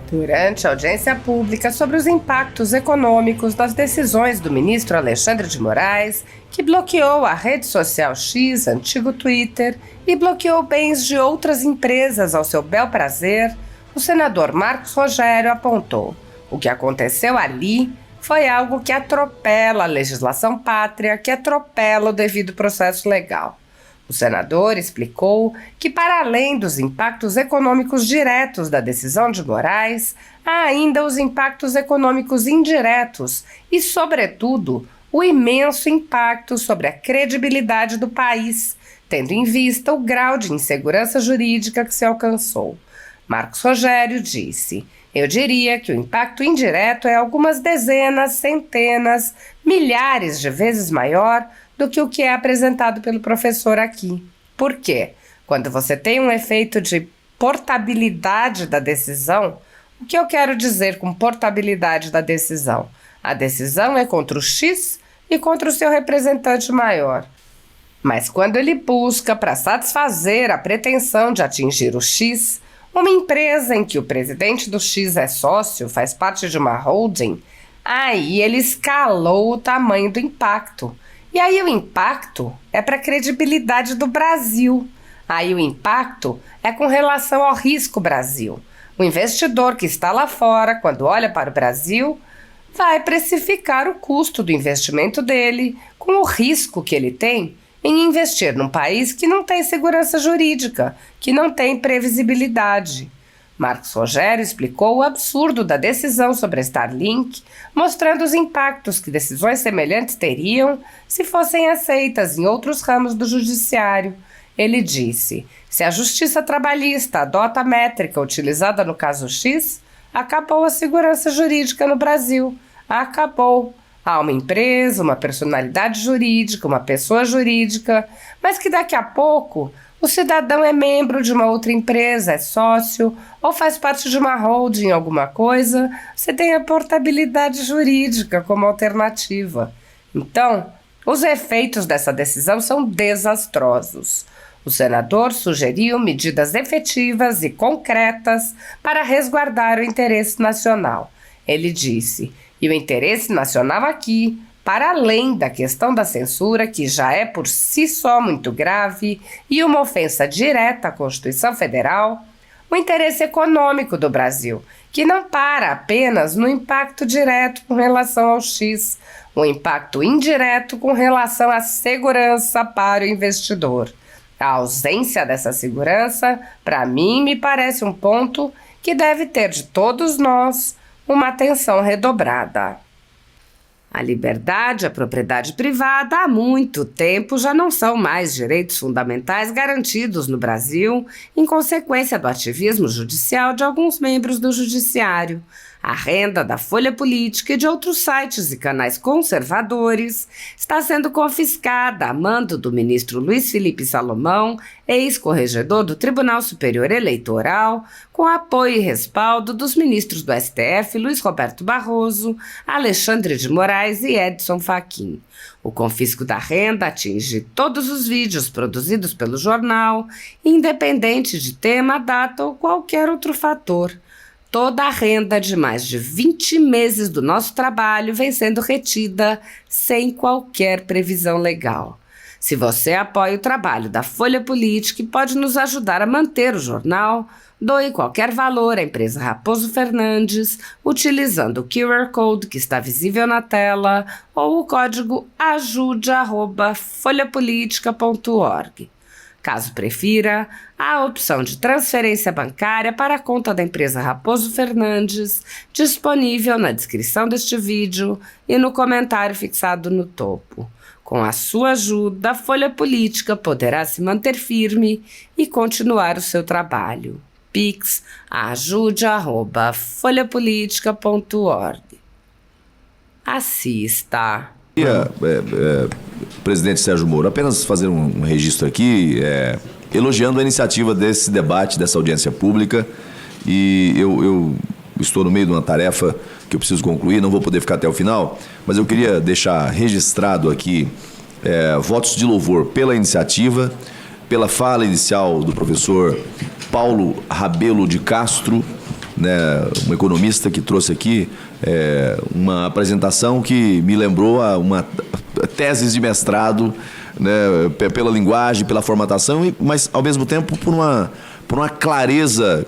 Durante a audiência pública sobre os impactos econômicos das decisões do ministro Alexandre de Moraes, que bloqueou a rede social X, antigo Twitter, e bloqueou bens de outras empresas ao seu bel prazer, o senador Marcos Rogério apontou: o que aconteceu ali foi algo que atropela a legislação pátria, que atropela o devido processo legal. O senador explicou que, para além dos impactos econômicos diretos da decisão de Moraes, há ainda os impactos econômicos indiretos e, sobretudo, o imenso impacto sobre a credibilidade do país, tendo em vista o grau de insegurança jurídica que se alcançou. Marcos Rogério disse: eu diria que o impacto indireto é algumas dezenas, centenas, milhares de vezes maior do que o que é apresentado pelo professor aqui. Por quê? Quando você tem um efeito de portabilidade da decisão, o que eu quero dizer com portabilidade da decisão? A decisão é contra o X e contra o seu representante maior. Mas quando ele busca para satisfazer a pretensão de atingir o X, uma empresa em que o presidente do X é sócio, faz parte de uma holding, aí ele escalou o tamanho do impacto. E aí o impacto é para a credibilidade do Brasil. Aí o impacto é com relação ao risco Brasil. O investidor que está lá fora, quando olha para o Brasil, vai precificar o custo do investimento dele com o risco que ele tem em investir num país que não tem segurança jurídica, que não tem previsibilidade. Marcos Rogério explicou o absurdo da decisão sobre a Starlink, mostrando os impactos que decisões semelhantes teriam se fossem aceitas em outros ramos do judiciário. Ele disse: se a justiça trabalhista adota a métrica utilizada no caso X, acabou a segurança jurídica no Brasil. Acabou. Há uma empresa, uma personalidade jurídica, uma pessoa jurídica, mas que daqui a pouco o cidadão é membro de uma outra empresa, é sócio ou faz parte de uma holding alguma coisa, você tem a portabilidade jurídica como alternativa. Então, os efeitos dessa decisão são desastrosos. O senador sugeriu medidas efetivas e concretas para resguardar o interesse nacional. Ele disse: e o interesse nacional aqui, para além da questão da censura, que já é por si só muito grave e uma ofensa direta à Constituição Federal, o interesse econômico do Brasil, que não para apenas no impacto direto com relação ao X, o impacto indireto com relação à segurança para o investidor. A ausência dessa segurança, para mim, me parece um ponto que deve ter de todos nós uma atenção redobrada. A liberdade e a propriedade privada há muito tempo já não são mais direitos fundamentais garantidos no Brasil, em consequência do ativismo judicial de alguns membros do judiciário. A renda da Folha Política e de outros sites e canais conservadores está sendo confiscada a mando do ministro Luiz Felipe Salomão, ex-corregedor do Tribunal Superior Eleitoral, com apoio e respaldo dos ministros do STF Luiz Roberto Barroso, Alexandre de Moraes e Edson Fachin. O confisco da renda atinge todos os vídeos produzidos pelo jornal, independente de tema, data ou qualquer outro fator. Toda a renda de mais de 20 meses do nosso trabalho vem sendo retida sem qualquer previsão legal. Se você apoia o trabalho da Folha Política e pode nos ajudar a manter o jornal, doe qualquer valor à empresa Raposo Fernandes, utilizando o QR Code que está visível na tela ou o código ajude@folhapolitica.org. Caso prefira, há a opção de transferência bancária para a conta da empresa Raposo Fernandes, disponível na descrição deste vídeo e no comentário fixado no topo. Com a sua ajuda, a Folha Política poderá se manter firme e continuar o seu trabalho. Pix ajude@folhapolitica.org. Assista. Presidente Sérgio Moro, apenas fazer um registro aqui, elogiando a iniciativa desse debate, dessa audiência pública, e eu estou no meio de uma tarefa que eu preciso concluir, não vou poder ficar até o final, mas eu queria deixar registrado aqui votos de louvor pela iniciativa, pela fala inicial do professor Paulo Rabelo de Castro, né, um economista que trouxe aqui uma apresentação que me lembrou a uma tese de mestrado, né, pela linguagem, pela formatação, mas ao mesmo tempo por uma clareza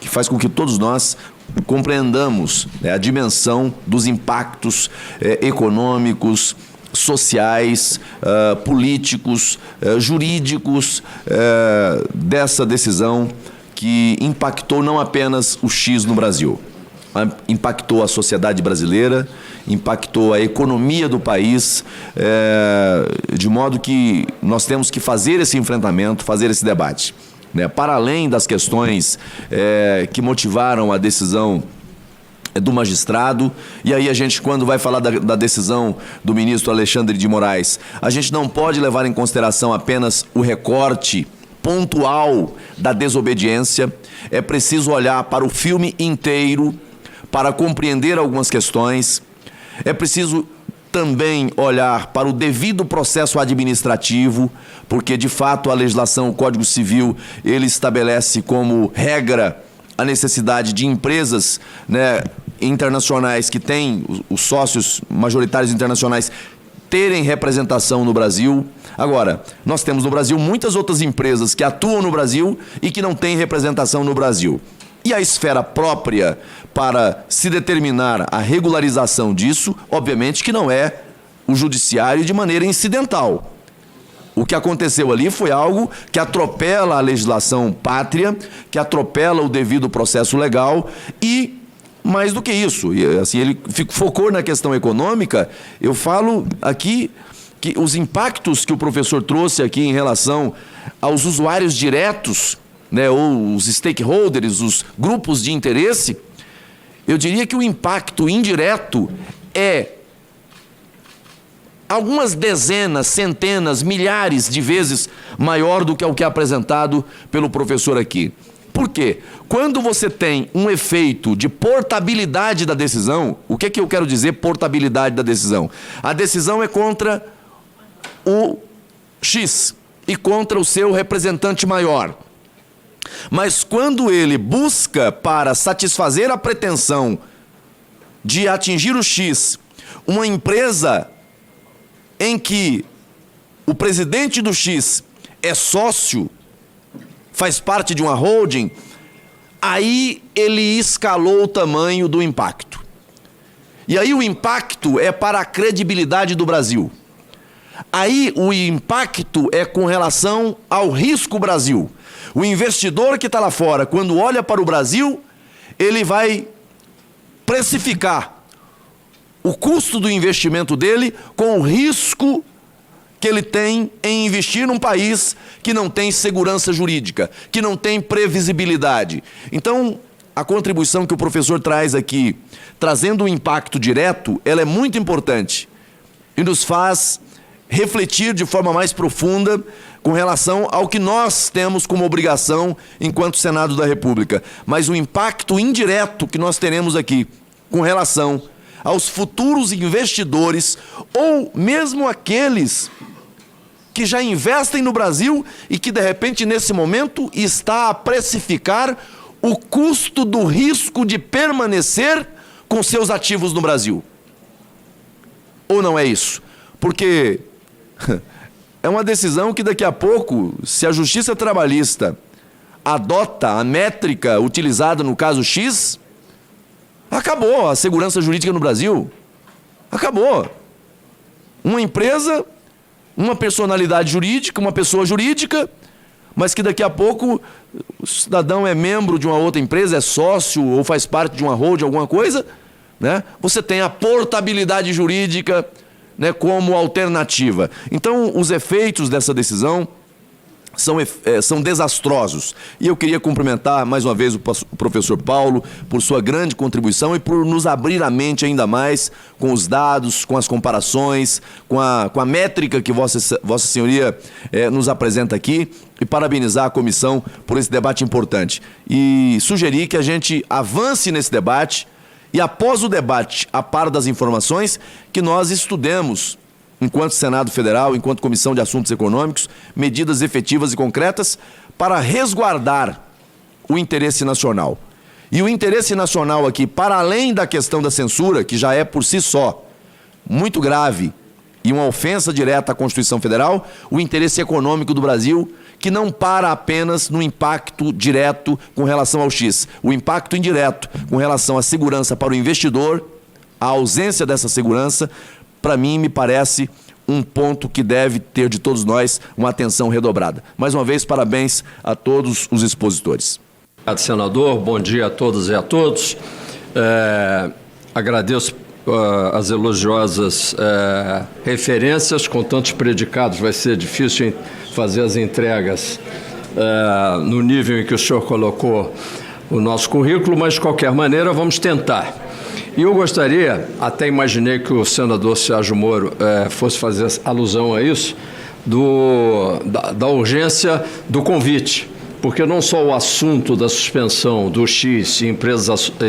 que faz com que todos nós compreendamos, né, a dimensão dos impactos econômicos, sociais, políticos, jurídicos dessa decisão que impactou não apenas o X no Brasil, impactou a sociedade brasileira, impactou a economia do país, de modo que nós temos que fazer esse enfrentamento, fazer esse debate, né? Para além das questões que motivaram a decisão do magistrado, e aí a gente, quando vai falar da decisão do ministro Alexandre de Moraes, a gente não pode levar em consideração apenas o recorte pontual da desobediência, é preciso olhar para o filme inteiro para compreender algumas questões, é preciso também olhar para o devido processo administrativo, porque de fato a legislação, o Código Civil, ele estabelece como regra a necessidade de empresas, né, internacionais que têm os sócios majoritários internacionais terem representação no Brasil. Agora, nós temos no Brasil muitas outras empresas que atuam no Brasil e que não têm representação no Brasil. E a esfera própria para se determinar a regularização disso, obviamente que não é o judiciário de maneira incidental. O que aconteceu ali foi algo que atropela a legislação pátria, que atropela o devido processo legal e, mais do que isso, assim, ele focou na questão econômica. Eu falo aqui que os impactos que o professor trouxe aqui em relação aos usuários diretos, né, ou os stakeholders, os grupos de interesse, eu diria que o impacto indireto é algumas dezenas, centenas, milhares de vezes maior do que o que é apresentado pelo professor aqui. Por quê? Quando você tem um efeito de portabilidade da decisão, o que é que eu quero dizer portabilidade da decisão? A decisão é contra o X e contra o seu representante maior. Mas quando ele busca para satisfazer a pretensão de atingir o X, uma empresa em que o presidente do X é sócio, faz parte de uma holding, aí ele escalou o tamanho do impacto. E aí o impacto é para a credibilidade do Brasil. Aí o impacto é com relação ao risco Brasil. O investidor que está lá fora, quando olha para o Brasil, ele vai precificar o custo do investimento dele com o risco que ele tem em investir num país que não tem segurança jurídica, que não tem previsibilidade. Então, a contribuição que o professor traz aqui, trazendo um impacto direto, ela é muito importante e nos faz refletir de forma mais profunda com relação ao que nós temos como obrigação enquanto Senado da República. Mas o impacto indireto que nós teremos aqui com relação aos futuros investidores ou mesmo aqueles que já investem no Brasil e que, de repente, nesse momento, está a precificar o custo do risco de permanecer com seus ativos no Brasil. Ou não é isso? Porque é uma decisão que daqui a pouco, se a Justiça Trabalhista adota a métrica utilizada no caso X, acabou a segurança jurídica no Brasil. Acabou. Uma empresa, uma personalidade jurídica, uma pessoa jurídica, mas que daqui a pouco o cidadão é membro de uma outra empresa, é sócio ou faz parte de uma holding, alguma coisa, né? Você tem a portabilidade jurídica, né, como alternativa. Então, os efeitos dessa decisão são desastrosos. E eu queria cumprimentar mais uma vez o professor Paulo por sua grande contribuição e por nos abrir a mente ainda mais com os dados, com as comparações, com a métrica que Vossa Senhoria nos apresenta aqui, e parabenizar a comissão por esse debate importante. E sugerir que a gente avance nesse debate e, após o debate, a par das informações, que nós estudemos, enquanto Senado Federal, enquanto Comissão de Assuntos Econômicos, medidas efetivas e concretas para resguardar o interesse nacional. E o interesse nacional aqui, para além da questão da censura, que já é por si só muito grave e uma ofensa direta à Constituição Federal, o interesse econômico do Brasil, que não para apenas no impacto direto com relação ao X. O impacto indireto com relação à segurança para o investidor, a ausência dessa segurança, para mim, me parece um ponto que deve ter de todos nós uma atenção redobrada. Mais uma vez, parabéns a todos os expositores. Obrigado, senador. Bom dia a todas e a todos. Agradeço as elogiosas referências. Com tantos predicados, vai ser difícil fazer as entregas no nível em que o senhor colocou o nosso currículo, mas, de qualquer maneira, vamos tentar. E eu gostaria, até imaginei que o senador Sérgio Moro fosse fazer alusão a isso, da urgência do convite, porque não só o assunto da suspensão do X em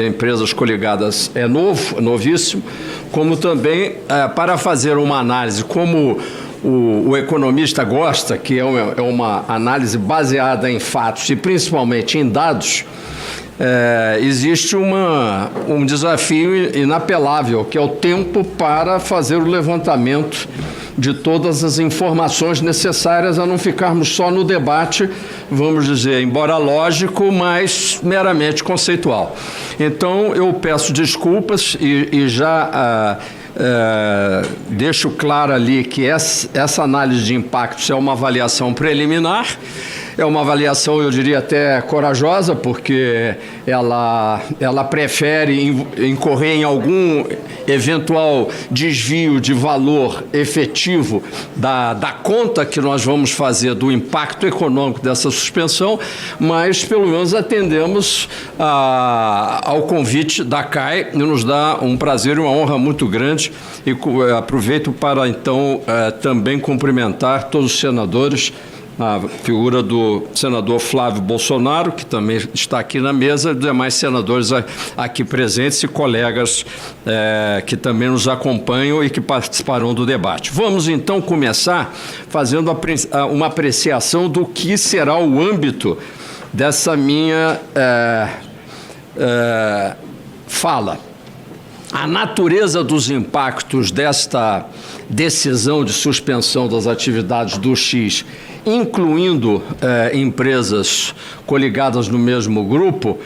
empresas coligadas é novíssimo, como também para fazer uma análise, como o economista gosta, que é uma análise baseada em fatos e principalmente em dados, existe um desafio inapelável, que é o tempo para fazer o levantamento de todas as informações necessárias a não ficarmos só no debate, vamos dizer, embora lógico, mas meramente conceitual. Então, eu peço desculpas e já deixo claro ali que essa análise de impactos é uma avaliação preliminar. É uma avaliação, eu diria, até corajosa, porque ela prefere incorrer em algum eventual desvio de valor efetivo da conta que nós vamos fazer do impacto econômico dessa suspensão, mas pelo menos atendemos ao convite da CAI e nos dá um prazer e uma honra muito grande. E aproveito para, então, também cumprimentar todos os senadores, a figura do senador Flávio Bolsonaro, que também está aqui na mesa, e demais senadores aqui presentes e colegas que também nos acompanham e que participarão do debate. Vamos, então, começar fazendo uma apreciação do que será o âmbito dessa minha fala. A natureza dos impactos desta decisão de suspensão das atividades do X, incluindo empresas coligadas no mesmo grupo,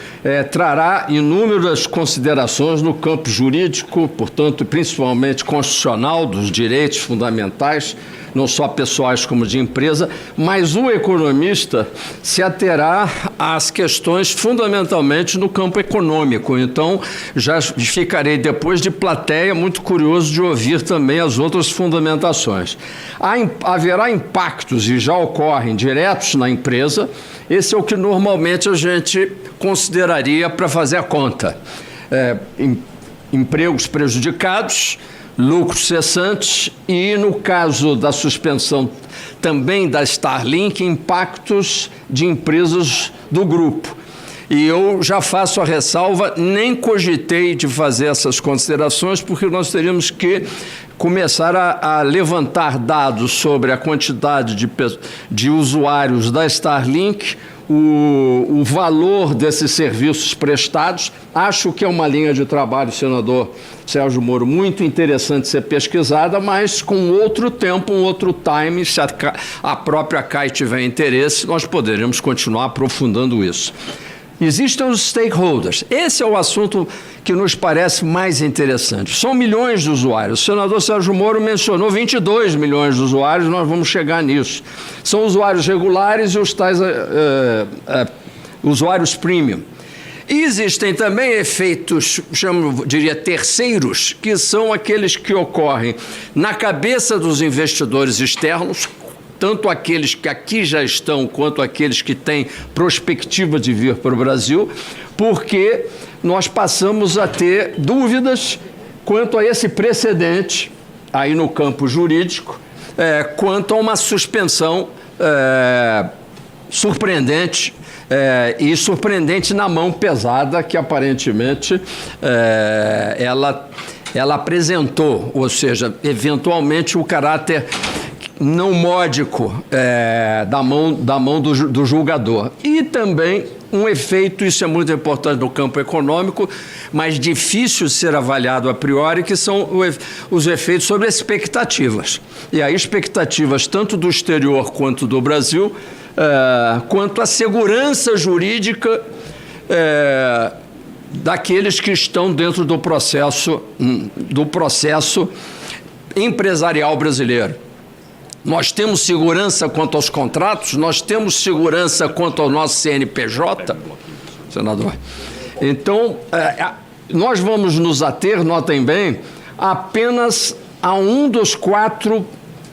trará inúmeras considerações no campo jurídico, portanto, principalmente constitucional, dos direitos fundamentais, não só pessoais como de empresa, mas o economista se aterá às questões fundamentalmente no campo econômico. Então, já ficarei depois de plateia muito curioso de ouvir também as outras fundamentações. Haverá impactos, e já ocorrem, diretos na empresa. Esse é o que normalmente a gente consideraria para fazer a conta. Empregos prejudicados, lucros cessantes e, no caso da suspensão também da Starlink, impactos de empresas do grupo. E eu já faço a ressalva, nem cogitei de fazer essas considerações, porque nós teríamos que começar a levantar dados sobre a quantidade de usuários da Starlink, o valor desses serviços prestados. Acho que é uma linha de trabalho, senador Sérgio Moro, muito interessante ser pesquisada, mas com outro tempo, um outro time, se a própria CAI tiver interesse, nós poderemos continuar aprofundando isso. Existem os stakeholders. Esse é o assunto que nos parece mais interessante. São milhões de usuários. O senador Sérgio Moro mencionou 22 milhões de usuários, nós vamos chegar nisso. São usuários regulares e os tais usuários premium. E existem também efeitos, diria, terceiros, que são aqueles que ocorrem na cabeça dos investidores externos, tanto aqueles que aqui já estão, quanto aqueles que têm perspectiva de vir para o Brasil, porque nós passamos a ter dúvidas quanto a esse precedente, aí no campo jurídico, quanto a uma suspensão surpreendente, e surpreendente na mão pesada que aparentemente ela apresentou, ou seja, eventualmente o caráter não módico da mão do julgador. E também um efeito, isso é muito importante no campo econômico, mas difícil de ser avaliado a priori, que são os efeitos sobre expectativas. E aí expectativas tanto do exterior quanto do Brasil, quanto a segurança jurídica daqueles que estão dentro do processo empresarial brasileiro. Nós temos segurança quanto aos contratos, nós temos segurança quanto ao nosso CNPJ, senador. Então, nós vamos nos ater, notem bem, apenas a um dos 4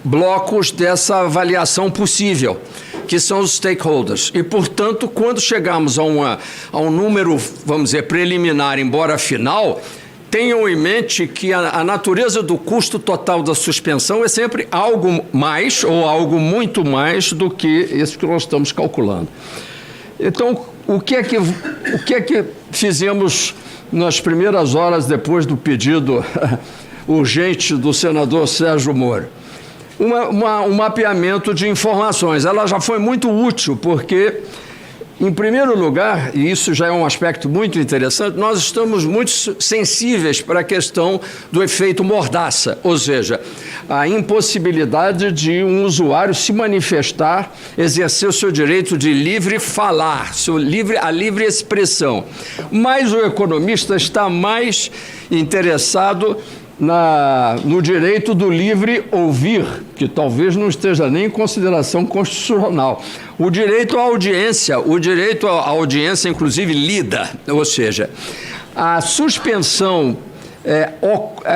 blocos dessa avaliação possível, que são os stakeholders. E, portanto, quando chegarmos a um número, vamos dizer, preliminar, embora final, tenham em mente que a natureza do custo total da suspensão é sempre algo mais ou algo muito mais do que isso que nós estamos calculando. Então, o que é que fizemos nas primeiras horas depois do pedido urgente do senador Sérgio Moro? Um mapeamento de informações. Ela já foi muito útil, porque, em primeiro lugar, e isso já é um aspecto muito interessante, nós estamos muito sensíveis para a questão do efeito mordaça, ou seja, a impossibilidade de um usuário se manifestar, exercer o seu direito de livre falar, a livre expressão. Mas o economista está mais interessado no direito do livre ouvir, que talvez não esteja nem em consideração constitucional. O direito à audiência, inclusive, lida, ou seja, a suspensão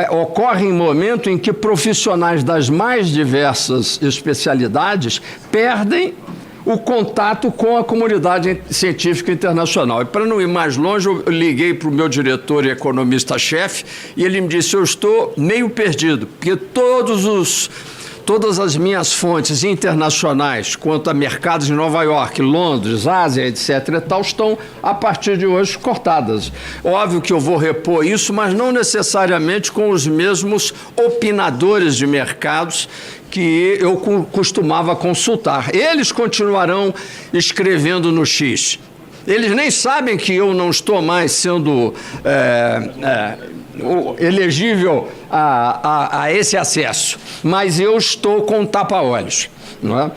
ocorre em momento em que profissionais das mais diversas especialidades perdem o contato com a comunidade científica internacional. E para não ir mais longe, eu liguei para o meu diretor e economista-chefe e ele me disse: eu estou meio perdido, porque todas as minhas fontes internacionais quanto a mercados em Nova York, Londres, Ásia, etc. e tal, estão, a partir de hoje, cortadas. Óbvio que eu vou repor isso, mas não necessariamente com os mesmos opinadores de mercados que eu costumava consultar. Eles continuarão escrevendo no X. Eles nem sabem que eu não estou mais sendo elegível a esse acesso, mas eu estou com tapa-olhos, não é?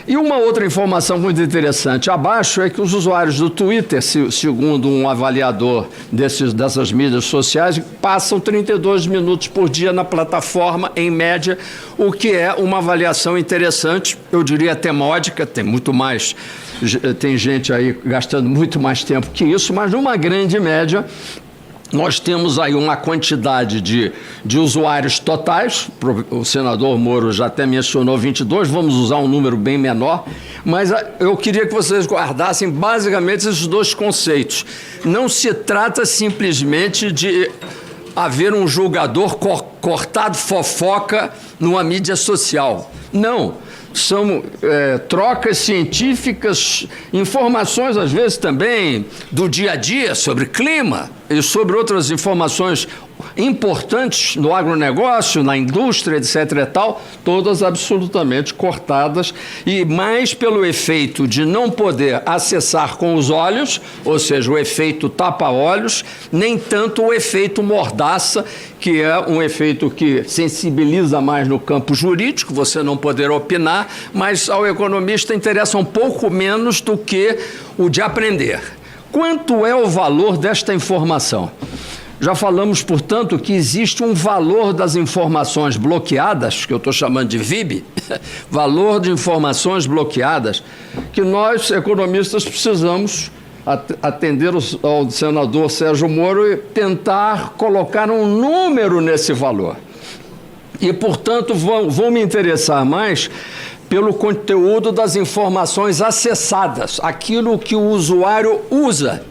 E uma outra informação muito interessante abaixo é que os usuários do Twitter, segundo um avaliador dessas mídias sociais, passam 32 minutos por dia na plataforma, em média, o que é uma avaliação interessante, eu diria até módica, tem gente aí gastando muito mais tempo que isso, mas numa grande média, nós temos aí uma quantidade de usuários totais, o senador Moro já até mencionou 22, vamos usar um número bem menor, mas eu queria que vocês guardassem basicamente esses 2 conceitos. Não se trata simplesmente de haver um julgador cortado fofoca numa mídia social. Não. São trocas científicas, informações, às vezes, também do dia a dia, sobre clima e sobre outras informações importantes no agronegócio, na indústria, etc. e tal, todas absolutamente cortadas, e mais pelo efeito de não poder acessar com os olhos, ou seja, o efeito tapa-olhos, nem tanto o efeito mordaça, que é um efeito que sensibiliza mais no campo jurídico, você não poder opinar, mas ao economista interessa um pouco menos do que o de aprender. Quanto é o valor desta informação? Já falamos, portanto, que existe um valor das informações bloqueadas, que eu estou chamando de VIB, valor de informações bloqueadas, que nós, economistas, precisamos atender ao senador Sérgio Moro e tentar colocar um número nesse valor. E, portanto, vou me interessar mais pelo conteúdo das informações acessadas, aquilo que o usuário usa.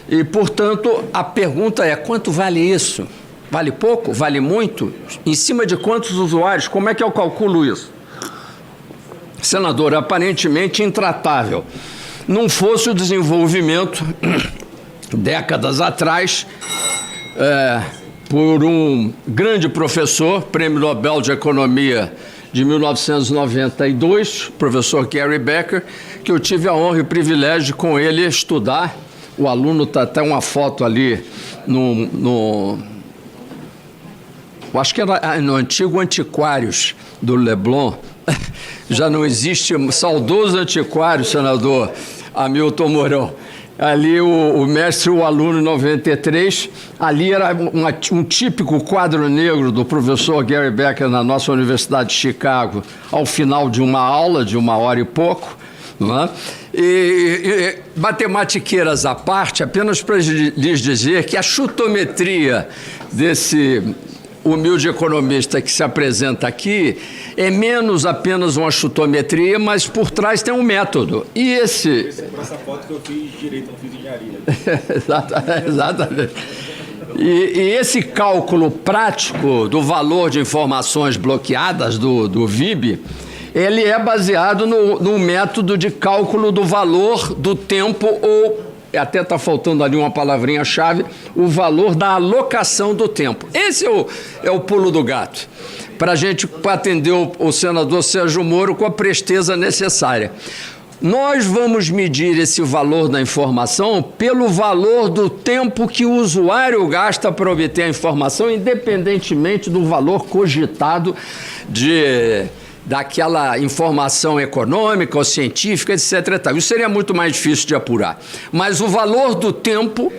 E, portanto, a pergunta é: quanto vale isso? Vale pouco? Vale muito? Em cima de quantos usuários? Como é que eu calculo isso? Senador, aparentemente intratável. Não fosse o desenvolvimento, décadas atrás, por um grande professor, Prêmio Nobel de Economia de 1992, professor Gary Becker, que eu tive a honra e o privilégio com ele estudar. O aluno está até uma foto ali acho que era no antigo Antiquários do Leblon. Já não existe, saudoso antiquário, senador Hamilton Mourão. Ali o mestre e o aluno em 93, ali era um típico quadro negro do professor Gary Becker na nossa Universidade de Chicago, ao final de uma aula de 1h e pouco. Não é? E matematiqueiras à parte, apenas para lhes dizer que a chutometria desse humilde economista que se apresenta aqui é menos apenas uma chutometria, mas por trás tem um método. E esse... Por essa foto que eu fiz direito, eu fiz engenharia. Exatamente. E esse cálculo prático do valor de informações bloqueadas do VIB, ele é baseado no método de cálculo do valor do tempo, ou até está faltando ali uma palavrinha-chave, o valor da alocação do tempo. Esse é o pulo do gato, para a gente atender o senador Sérgio Moro com a presteza necessária. Nós vamos medir esse valor da informação pelo valor do tempo que o usuário gasta para obter a informação, independentemente do valor cogitado daquela informação econômica ou científica, etc. Isso seria muito mais difícil de apurar. Mas o valor do tempo,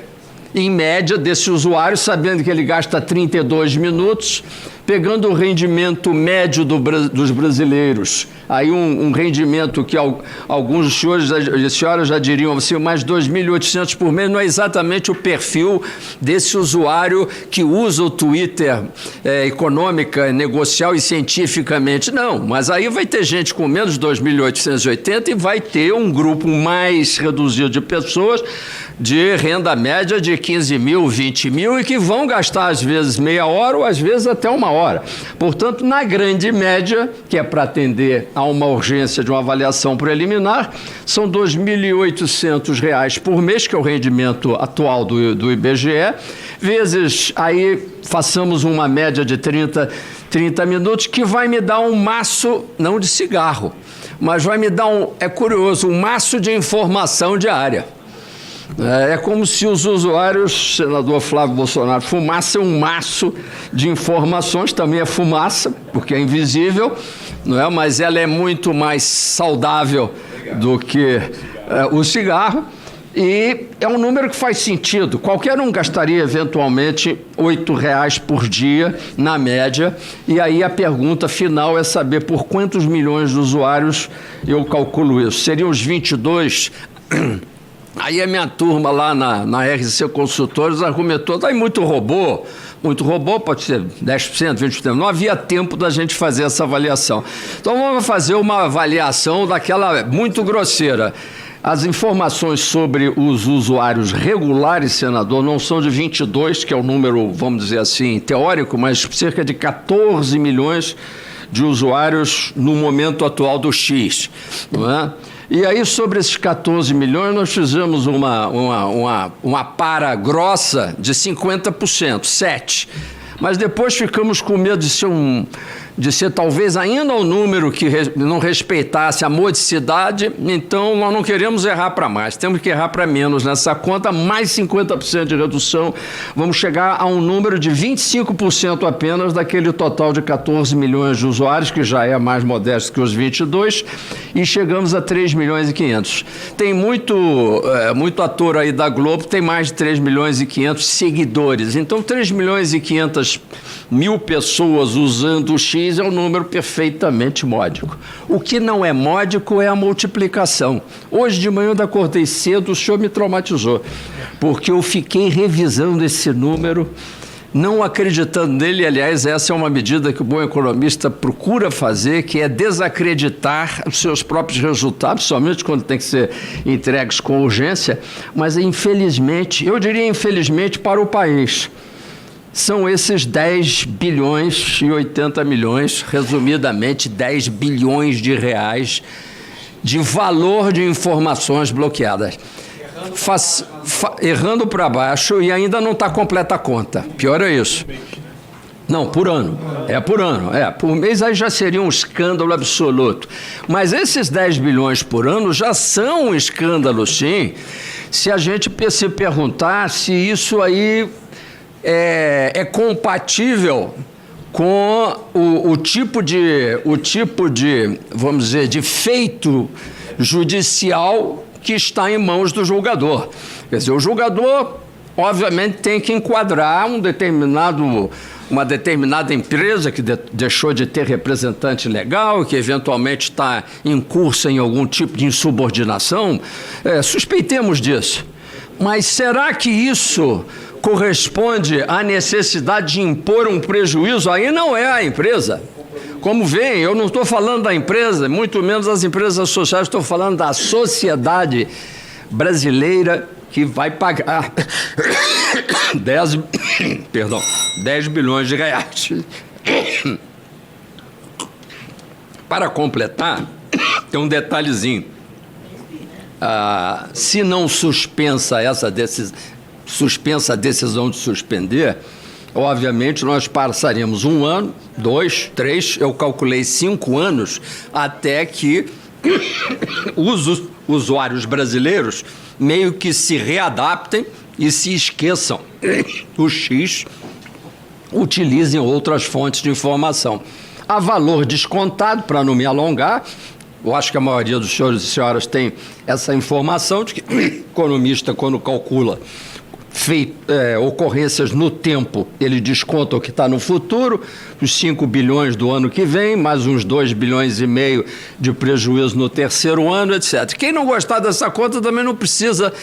em média, desse usuário, sabendo que ele gasta 32 minutos, pegando o rendimento médio dos brasileiros, aí um rendimento que alguns dos senhores e senhoras já diriam assim, mais 2.800 por mês, não é exatamente o perfil desse usuário que usa o Twitter econômica, negocial e cientificamente, não, mas aí vai ter gente com menos de 2.880 e vai ter um grupo mais reduzido de pessoas de renda média de 15 mil, 20 mil e que vão gastar às vezes meia hora ou às vezes até 1 hora. Portanto, na grande média, que é para atender a uma urgência de uma avaliação preliminar, são R$ 2.800 por mês, que é o rendimento atual do IBGE, vezes, aí façamos uma média de 30 minutos, que vai me dar um maço, não de cigarro, mas vai me dar é curioso, um maço de informação diária. É como se os usuários, senador Flávio Bolsonaro, fumassem um maço de informações, também é fumaça, porque é invisível, não é? Mas ela é muito mais saudável do que o cigarro, e é um número que faz sentido. Qualquer um gastaria, eventualmente, R$ 8 por dia, na média, e aí a pergunta final é saber por quantos milhões de usuários eu calculo isso. Seriam os 22... Aí a minha turma lá na RC Consultores argumentou, tá aí muito robô pode ser 10%, 20%, não havia tempo da gente fazer essa avaliação. Então vamos fazer uma avaliação daquela muito grosseira. As informações sobre os usuários regulares, senador, não são de 22, que é o número, vamos dizer assim, teórico, mas cerca de 14 milhões de usuários no momento atual do X, não é? E aí, sobre esses 14 milhões, nós fizemos uma para grossa de 50%, 7%. Mas depois ficamos com medo de ser talvez ainda um número que não respeitasse a modicidade, então nós não queremos errar para mais, temos que errar para menos nessa conta, mais 50% de redução, vamos chegar a um número de 25% apenas daquele total de 14 milhões de usuários, que já é mais modesto que os 22, e chegamos a 3 milhões e 500. Tem muito ator aí da Globo, tem mais de 3 milhões e 500 seguidores, então 3 milhões e 500 mil pessoas usando o X é um número perfeitamente módico. O que não é módico é a multiplicação. Hoje de manhã eu acordei cedo, o senhor me traumatizou, porque eu fiquei revisando esse número, não acreditando nele. Aliás, essa é uma medida que o bom economista procura fazer, que é desacreditar os seus próprios resultados, somente quando tem que ser entregues com urgência, mas infelizmente, eu diria infelizmente para o país, são esses 10 bilhões e 80 milhões, resumidamente 10 bilhões de reais de valor de informações bloqueadas. Errando para baixo e ainda não está completa a conta. Pior é isso. Não, por ano. É por ano. Por mês aí já seria um escândalo absoluto. Mas esses 10 bilhões por ano já são um escândalo, sim, se a gente se perguntar se isso aí é compatível com o tipo de, vamos dizer, de feito judicial que está em mãos do julgador. Quer dizer, o julgador, obviamente, tem que enquadrar uma determinada empresa que deixou de ter representante legal, que eventualmente está em curso em algum tipo de insubordinação. Suspeitemos disso. Mas será que isso corresponde à necessidade de impor um prejuízo? Aí não é a empresa. Como vem, eu não estou falando da empresa, muito menos das empresas associadas, estou falando da sociedade brasileira que vai pagar 10 bilhões de reais. Para completar, tem um detalhezinho. Se não suspensa a decisão de suspender, obviamente nós passaríamos 1 ano, 2, 3, eu calculei 5 anos, até que os usuários brasileiros meio que se readaptem e se esqueçam o X, utilizem outras fontes de informação. A valor descontado, para não me alongar, eu acho que a maioria dos senhores e senhoras tem essa informação de que o economista, quando calcula ocorrências no tempo, ele desconta o que está no futuro, os 5 bilhões do ano que vem, mais uns 2,5 bilhões de prejuízo no terceiro ano, etc. Quem não gostar dessa conta também não precisa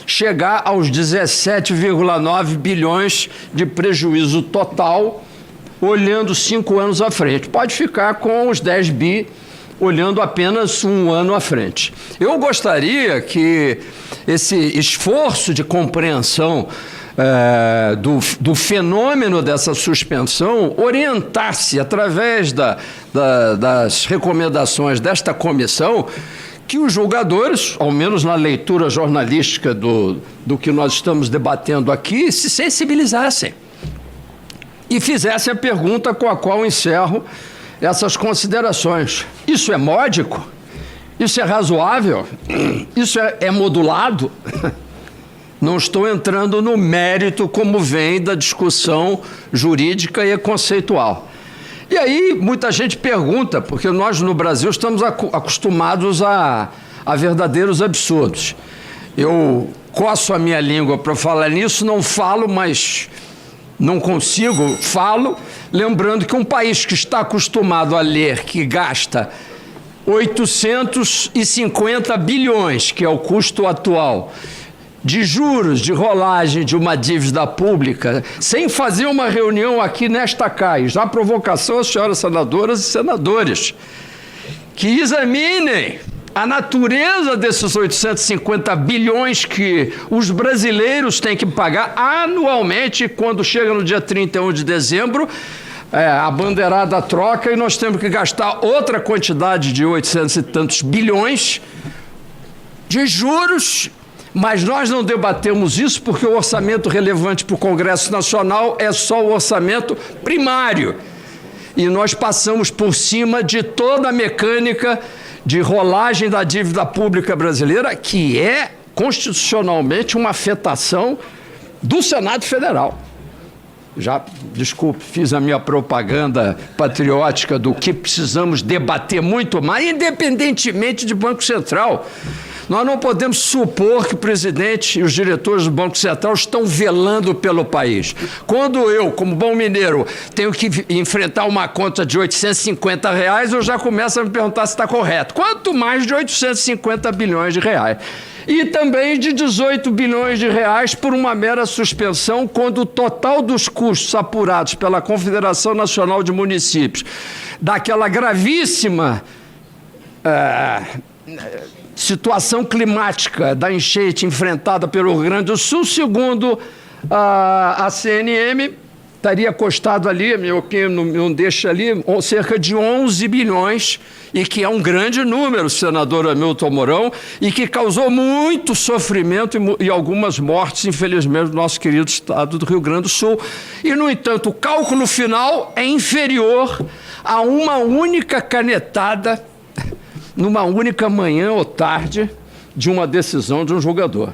chegar aos 17,9 bilhões de prejuízo total, olhando 5 anos à frente. Pode ficar com os 10 bi, olhando apenas 1 ano à frente. Eu gostaria que esse esforço de compreensão do fenômeno dessa suspensão orientasse, através das recomendações desta comissão, que os julgadores, ao menos na leitura jornalística do que nós estamos debatendo aqui, se sensibilizassem e fizessem a pergunta com a qual encerro essas considerações. Isso é módico? Isso é razoável? Isso é modulado? Não estou entrando no mérito como vem da discussão jurídica e conceitual. E aí muita gente pergunta, porque nós no Brasil estamos acostumados a verdadeiros absurdos. Eu coço a minha língua para falar nisso, não falo, mas não consigo, falo, lembrando que um país que está acostumado a ler que gasta 850 bilhões, que é o custo atual, de juros, de rolagem de uma dívida pública, sem fazer uma reunião aqui nesta CAI, já provocação às senhoras senadoras e senadores, que examinem a natureza desses 850 bilhões que os brasileiros têm que pagar anualmente, quando chega no dia 31 de dezembro, a bandeirada troca e nós temos que gastar outra quantidade de 800 e tantos bilhões de juros, mas nós não debatemos isso porque o orçamento relevante para o Congresso Nacional é só o orçamento primário. E nós passamos por cima de toda a mecânica de rolagem da dívida pública brasileira, que é constitucionalmente uma afetação do Senado Federal. Desculpe, fiz a minha propaganda patriótica do que precisamos debater muito mais, independentemente de Banco Central. Nós não podemos supor que o presidente e os diretores do Banco Central estão velando pelo país. Quando eu, como bom mineiro, tenho que enfrentar uma conta de R$850, eu já começo a me perguntar se está correto. Quanto mais de 850 bilhões de reais. E também de 18 bilhões de reais por uma mera suspensão, quando o total dos custos apurados pela Confederação Nacional de Municípios, daquela gravíssima situação climática da enchente enfrentada pelo Rio Grande do Sul, segundo a CNM, estaria custado ali, que não deixa ali, cerca de 11 bilhões, e que é um grande número, senador Hamilton Mourão, e que causou muito sofrimento e algumas mortes, infelizmente, no nosso querido estado do Rio Grande do Sul. E, no entanto, o cálculo final é inferior a uma única canetada, numa única manhã ou tarde, de uma decisão de um julgador.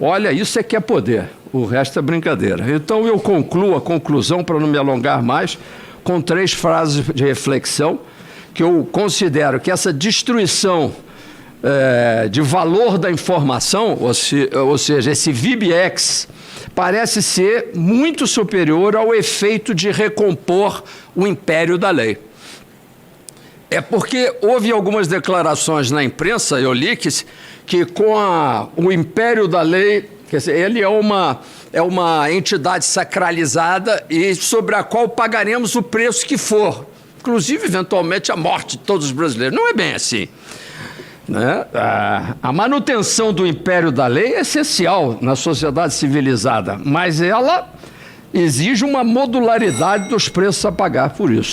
Olha, isso é que é poder. O resto é brincadeira. Então, eu concluo a conclusão, para não me alongar mais, com 3 frases de reflexão, que eu considero que essa destruição de valor da informação, ou seja, esse VBX, parece ser muito superior ao efeito de recompor o império da lei. É porque houve algumas declarações na imprensa, eu li, que com o império da lei, quer dizer, ele é uma entidade sacralizada e sobre a qual pagaremos o preço que for, inclusive, eventualmente, a morte de todos os brasileiros. Não é bem assim. Né? A manutenção do império da lei é essencial na sociedade civilizada, mas ela exige uma modularidade dos preços a pagar por isso.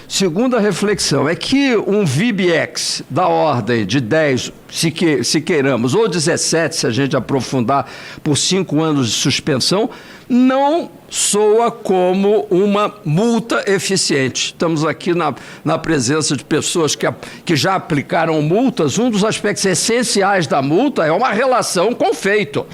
Segunda reflexão é que um VBX da ordem de 10, se queiramos, ou 17, se a gente aprofundar, por 5 anos de suspensão, não soa como uma multa eficiente. Estamos aqui na presença de pessoas que já aplicaram multas. Um dos aspectos essenciais da multa é uma relação com o feito.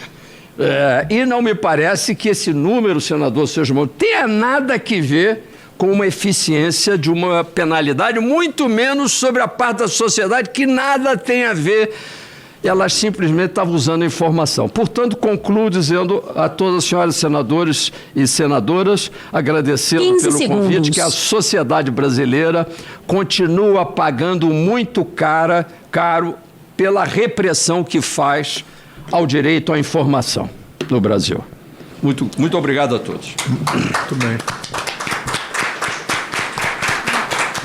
E não me parece que esse número, senador Sérgio Moro, tenha nada que ver com uma eficiência de uma penalidade, muito menos sobre a parte da sociedade que nada tem a ver. Ela simplesmente estava usando a informação. Portanto, concluo dizendo a todas as senhoras senadores e senadoras, agradecendo pelo convite, que a sociedade brasileira continua pagando muito caro pela repressão que faz ao direito à informação no Brasil. Muito obrigado a todos. Muito bem.